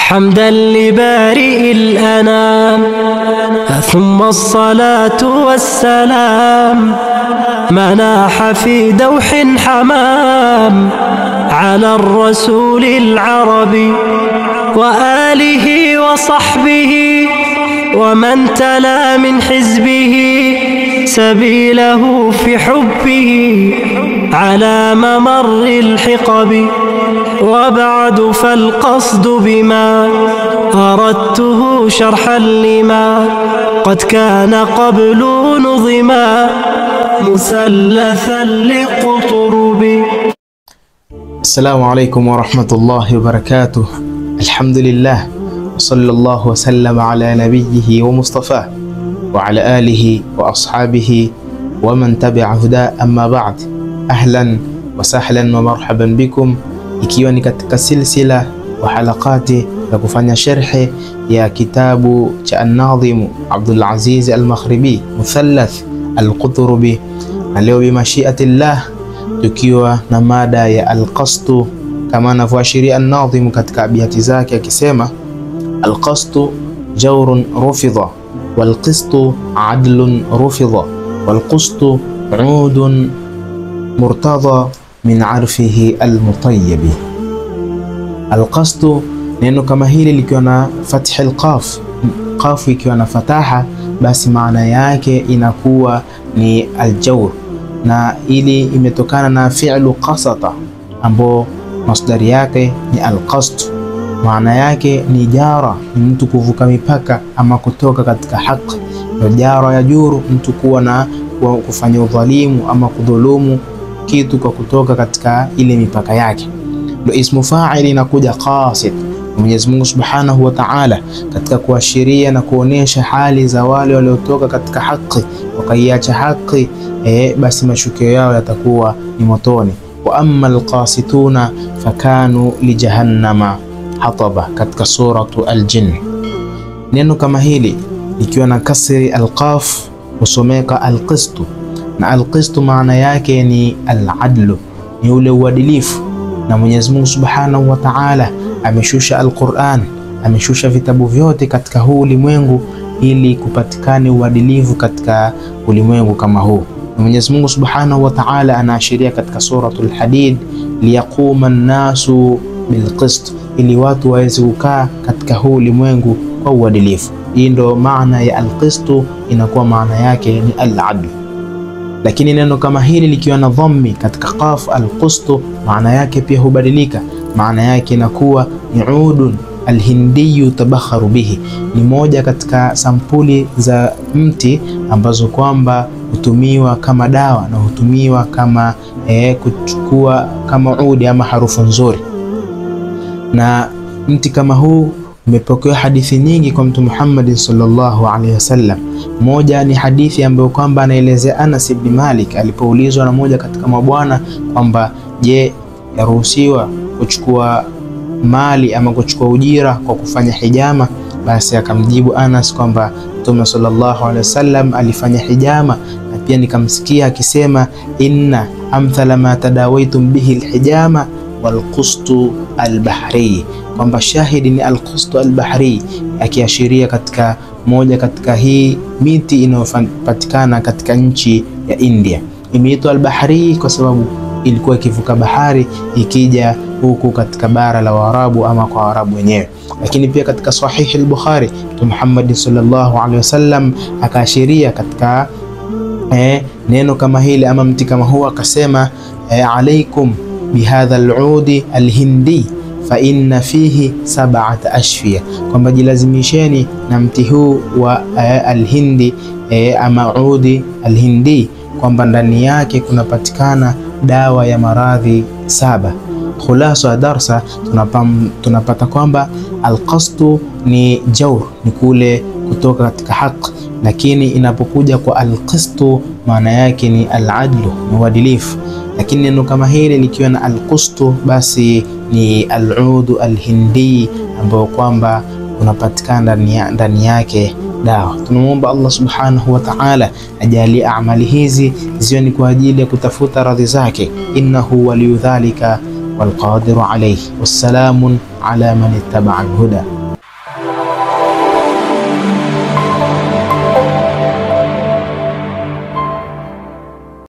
حمدا لبارئ الأنام، ثم الصلاة والسلام مناح في دوح حمام على الرسول العربي وآله وصحبه ومن تلا من حزبه سبيله في حبه على ممر الحقب. وبعد فالقصد بما أردته شرحا لما قد كان قبل نظما مثلثا لقطرب. السلام عليكم ورحمة الله وبركاته. الحمد لله وصلى الله وسلم على نبيه ومصطفاه وعلى آله وأصحابه ومن تبع هداه. أما بعد، أهلا وسهلا ومرحبا بكم، ikiwa ni katika silsila wa halakati ya kufanya sharhi ya kitabu cha An-Nadhim Abdul Aziz Al-Maghribi Muthallath Al-Qutrubi, na leo bimashiatillah tukiwa na mada ya al-qasdu, kama anavyoashiria An-Nadhim katika abiyati zake akisema: al-qasdu jawrun rufidha wal-qistu adlun rufidha wal-qustu udun murtadha min arfihi al-mutayyibi. Al-qasdu, neno kama hili likiwa na fathi al-qaf, qaf ikiwa na fataha, basi maana yake inakuwa ni al-jawr, na ili imetokana na fi'lu qasata ambao masdari yake ni al-qasd. Maana yake ni jara, ni mtu kuvuka mipaka ama kutoka katika haki. Na jara ya juru, mtu kuwa na kufanya udhalimu ama kudhulumu kitu kwa kutoka katika ile mipaka yake. Ndio ismu fa'il inakuja qasid. Mwenyezi Mungu Subhanahu wa Ta'ala katika kuashiria na kuonesha hali za wale waliotoka katika haki wakaiacha haki, basi mashukio yao yatakuwa ni motoni. Wa amma alqasituna fakanu li jahannama hataba, katika suratu al-Jinn. Neno kama hili likiwa na kasri al-qaf husomeka al-qistu, na al-qistu maana yake ni al-adlu, ni ule uadilifu. Na Mwenyezi Mungu Subhanahu wa Ta'ala ameshusha al-Qur'an, ameshusha vitabu vyote katika huu ulimwengu ili kupatikane uadilifu katika ulimwengu kama huu. Na Mwenyezi Mungu Subhanahu wa Ta'ala anaashiria katika suratul Hadid, liyaquma an-nasu bilqist, ili watu waweze kukaa katika huu ulimwengu kwa uadilifu. Hii ndo maana ya al-qistu, inakuwa maana yake ni al-adl. Lakini neno kama hili likiwa na dhammi katika qaf, al-qustu, maana yake pia hubadilika. Maana yake inakuwa ni udun al-hindiyu tabakharu bihi, ni moja katika sampuli za mti ambazo kwamba hutumiwa kama dawa na hutumiwa kama kuchukua kama udi ama harufu nzuri. Na mti kama huu umepokewa hadithi nyingi kwa Mtume Muhammad sallallahu alaihi wasallam. Moja ni hadithi ambayo kwamba anaelezea Anas ibn Malik alipoulizwa na moja katika mabwana kwamba je, yaruhusiwa kuchukua mali ama kuchukua ujira kwa kufanya hijama? Basi akamjibu Anas kwamba Mtume sallallahu alaihi wasallam alifanya hijama, na pia nikamsikia akisema inna amthala ma tadawaitum bihi alhijama walqustu albahri, kwamba shahidi ni alqustu albahri, akiashiria katika moja katika hii miti inayopatikana katika nchi ya India. Imeitwa albahri kwa sababu ilikuwa ikivuka bahari ikija huku katika bara la Waarabu ama kwa Waarabu wenyewe. Lakini pia katika sahihi al-Bukhari, Mtume Muhammad sallallahu alaihi wasallam akaashiria katika neno kama hili ama mti kama huu, akasema alaikum bihadha al-udi al-hindi fa inna fihi 7 ashfiya, kwamba jilazimisheni na mti huu wa al-hindi ama udi al-hindi, kwamba ndani yake kunapatikana dawa ya maradhi 7. Khulasa ya darsa tunapata kwamba al-qasdu ni jawr, ni kule kutoka katika haki, lakini inapokuja kwa al-qistu maana yake ni al-adlu, ni uadilifu. Lakini neno kama hili likiwa na al-qustu basi ni al-udu al-hindi, ambao kwamba unapatikana ndani yake dawa. Tunamuomba Allah Subhanahu wa Ta'ala ajalie amali hizi ziwe ni kwa ajili ya kutafuta radhi zake. Innahu waliyudhalika والقادر عليه. والسلام على من اتبع الهدى.